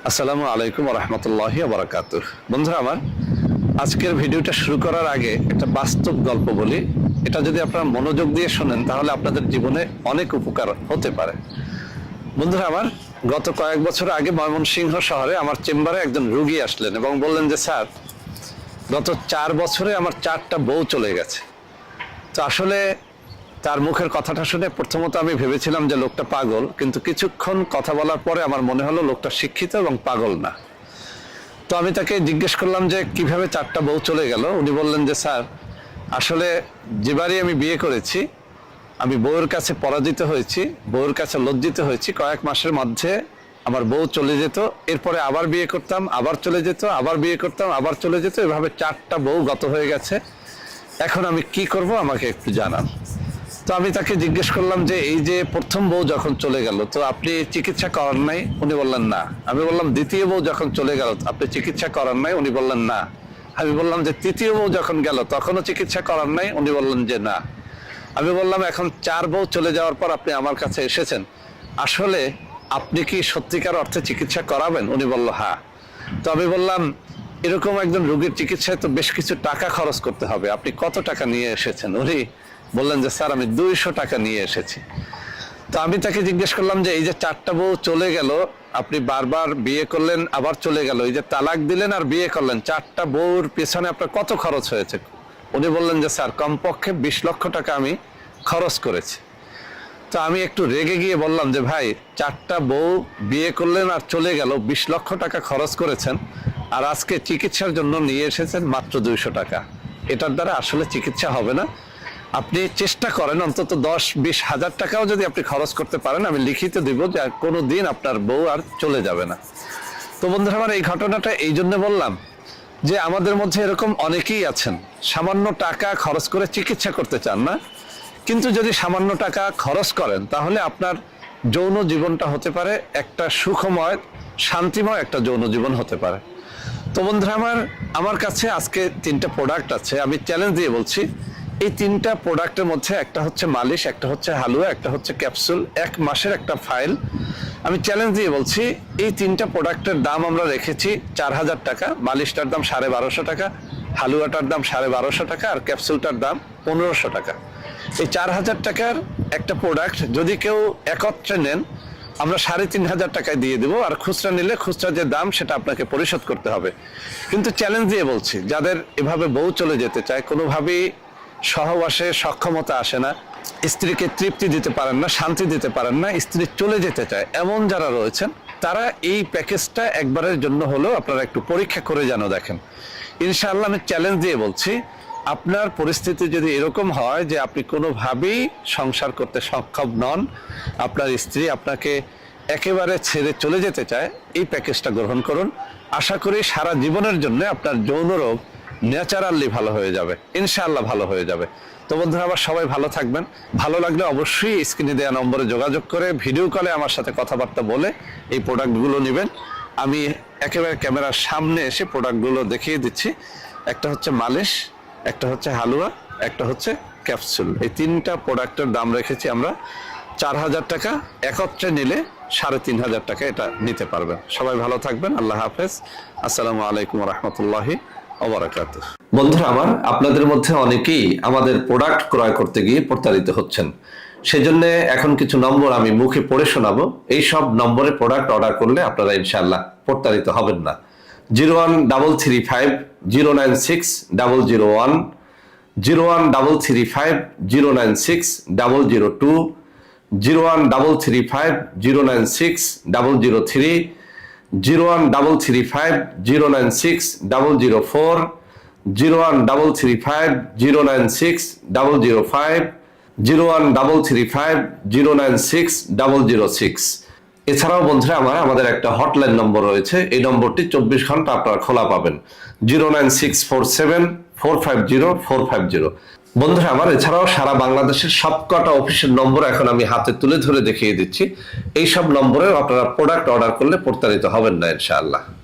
আসসালামু আলাইকুম ওয়া রাহমাতুল্লাহি ওয়া বারাকাতুহু। বন্ধুরা আমার, আজকের ভিডিওটা শুরু করার আগে একটা বাস্তব গল্প বলি। এটা যদি আপনারা মনোযোগ দিয়ে শোনেন তাহলে আপনাদের জীবনে অনেক উপকার হতে পারে। বন্ধুরা আমার, গত কয়েক বছর আগে ময়মনসিংহ শহরে আমার চেম্বারে একজন রোগী আসলেন এবং বললেন যে স্যার, গত 4 বছরে আমার 4টা বউ চলে গেছে। তো আসলে তার মুখের কথাটা শুনে প্রথমত আমি ভেবেছিলাম যে লোকটা পাগল, কিন্তু কিছুক্ষণ কথা বলার পরে আমার মনে হলো লোকটা শিক্ষিত এবং পাগল না। তো আমি তাকে জিজ্ঞেস করলাম যে কিভাবে 4টা বউ চলে গেল। উনি বললেন যে স্যার, আসলে যেবারই আমি বিয়ে করেছি আমি বউয়ের কাছে পরাজিত হয়েছি, বউয়ের কাছে লজ্জিত হয়েছি। কয়েক মাসের মধ্যে আমার বউ চলে যেত, এরপরে আবার বিয়ে করতাম, আবার চলে যেত, আবার বিয়ে করতাম, আবার চলে যেত, এভাবে 4টা বউ গত হয়ে গেছে। এখন আমি কি করব আমাকে একটু জানান। তো আমি তাকে জিজ্ঞেস করলাম যে এই যে প্রথম বউ যখন চলে গেল তো আপনি চিকিৎসা করার নাই? উনি বললেন না। আমি বললাম দ্বিতীয় বউ যখন চলে গেল আপনি চিকিৎসা করার নাই? উনি বললেন না। আমি বললাম যে তৃতীয় বউ যখন গেল তখনও চিকিৎসা করার নাই? উনি বললেন যে না। আমি বললাম এখন 4 বউ চলে যাওয়ার পর আপনি আমার কাছে এসেছেন, আসলে আপনি কি সত্যিকার অর্থে চিকিৎসা করাবেন? উনি বলল হ্যাঁ। তো আমি বললাম এরকম একজন রোগীর চিকিৎসায় তো বেশ কিছু টাকা খরচ করতে হবে, আপনি কত টাকা নিয়ে এসেছেন? উনি বললেন যে স্যার আমি 200 টাকা নিয়ে এসেছি। তো আমি তাকে জিজ্ঞেস করলাম যে এই যে 4টা বউ চলে গেল, আপনি বারবার বিয়ে করলেন আবার চলে গেল, এই যে তালাক দিলেন আর বিয়ে করলেন, 4টা বউর পেছনে আপনার কত খরচ হয়েছে? উনি বললেন যে স্যার কমপক্ষে 20 লক্ষ টাকা আমি খরচ করেছি। তো আমি একটু রেগে গিয়ে বললাম যে ভাই, 4টা বউ বিয়ে করলেন আর চলে গেল, 20 লক্ষ টাকা খরচ করেছেন, আর আজকে চিকিৎসার জন্য নিয়ে এসেছেন মাত্র 200 টাকা। এটার দ্বারা আসলে চিকিৎসা হবে না। আপনি চেষ্টা করেন অন্তত 10-20 হাজার টাকাও যদি আপনি খরচ করতে পারেন, আমি লিখিত দিব যে আর কোনো দিন আপনার বউ আর চলে যাবে না। তো বন্ধুরা আমার, এই ঘটনাটা এই জন্য বললাম যে আমাদের মধ্যে এরকম অনেকেই আছেন সামান্য টাকা খরচ করে চিকিৎসা করতে চান না, কিন্তু যদি সামান্য টাকা খরচ করেন তাহলে আপনার যৌন জীবনটা হতে পারে একটা সুখময় শান্তিময় একটা যৌন জীবন হতে পারে। তো বন্ধুরা আমার, আমার কাছে আজকে 3টা প্রোডাক্ট আছে, আমি চ্যালেঞ্জ দিয়ে বলছি। এই 3টা প্রোডাক্টের মধ্যে একটা হচ্ছে মালিশ, একটা হচ্ছে হালুয়া, একটা হচ্ছে ক্যাপসুল, 1 মাসের একটা ফাইল। আমি চ্যালেঞ্জ দিয়ে বলছি এই 3টা প্রোডাক্টের দাম আমরা রেখেছি 4000 টাকা। মালিশটার দাম 1250 টাকা, হালুয়াটার দাম 1250 টাকা, আর ক্যাপসুলটার দাম 1500 টাকা। এই 4000 টাকার একটা প্রোডাক্ট যদি কেউ একত্রে নেন আমরা 3500 টাকায় দিয়ে দেবো, আর খুচরা নিলে খুচরা যে দাম সেটা আপনাকে পরিশোধ করতে হবে। কিন্তু চ্যালেঞ্জ দিয়ে বলছি, যাদের এভাবে বউ চলে যেতে চায়, কোনোভাবেই সহবাসে সক্ষমতা আসে না, স্ত্রীকে তৃপ্তি দিতে পারেন না, শান্তি দিতে পারেন না, স্ত্রী চলে যেতে চায়, এমন যারা রয়েছেন তারা এই প্যাকেজটা একবারের জন্য হলেও আপনারা একটু পরীক্ষা করে যেন দেখেন। ইনশাআল্লাহ আমি চ্যালেঞ্জ দিয়ে বলছি, আপনার পরিস্থিতি যদি এরকম হয় যে আপনি কোনোভাবেই সংসার করতে সক্ষম নন, আপনার স্ত্রী আপনাকে একেবারে ছেড়ে চলে যেতে চায়, এই প্যাকেজটা গ্রহণ করুন। আশা করি সারা জীবনের জন্য আপনার যৌন রোগ ন্যাচারালি ভালো হয়ে যাবে, ইনশাআল্লাহ ভালো হয়ে যাবে। তো বন্ধুরা আবার সবাই ভালো থাকবেন। ভালো লাগলে অবশ্যই স্ক্রিনে দেওয়া নম্বরে যোগাযোগ করে ভিডিও কলে আমার সাথে কথাবার্তা বলে এই প্রোডাক্টগুলো নেবেন। আমি একেবারে ক্যামেরার সামনে এসে প্রোডাক্টগুলো দেখিয়ে দিচ্ছি। একটা হচ্ছে মালিশ, একটা হচ্ছে হালুয়া, একটা হচ্ছে ক্যাপসুল। এই 3টা প্রোডাক্টের দাম রেখেছি আমরা 4000 টাকা। একত্রে নিলে 3500 টাকা এটা নিতে পারবেন। সবাই ভালো থাকবেন। আল্লাহ হাফেজ। আসসালামু আলাইকুম রহমতুল্লাহি ওয়া বারাকাতুহু। বন্ধুরা আমার, আপনাদের মধ্যে অনেকেই আমাদের প্রোডাক্ট ক্রয় করতে গিয়ে প্রতারিত হচ্ছেন। সেজন্য এখন কিছু নম্বর আমি মুখে পড়ে শোনাবো। এই সব নম্বরে প্রোডাক্ট অর্ডার করলে আপনারা ইনশাআল্লাহ প্রতারিত হবেন না। 01335096001, 01335096002, 01335096003, 01335096004, 01335096005, 01335096006। এছাড়াও বন্ধুরা আমার, আমাদের একটা হটলাইন নম্বর রয়েছে, এই নম্বরটি 24 ঘন্টা আপনারা খোলা পাবেন, 09647450450। বন্ধুরা আমার, এছাড়াও সারা বাংলাদেশের সবকটা অফিসের নম্বর এখন আমি হাতে তুলে ধরে দেখিয়ে দিচ্ছি। এই সব নম্বরে আপনারা প্রোডাক্ট অর্ডার করলে প্রতারিত হবেন না ইনশাআল্লাহ।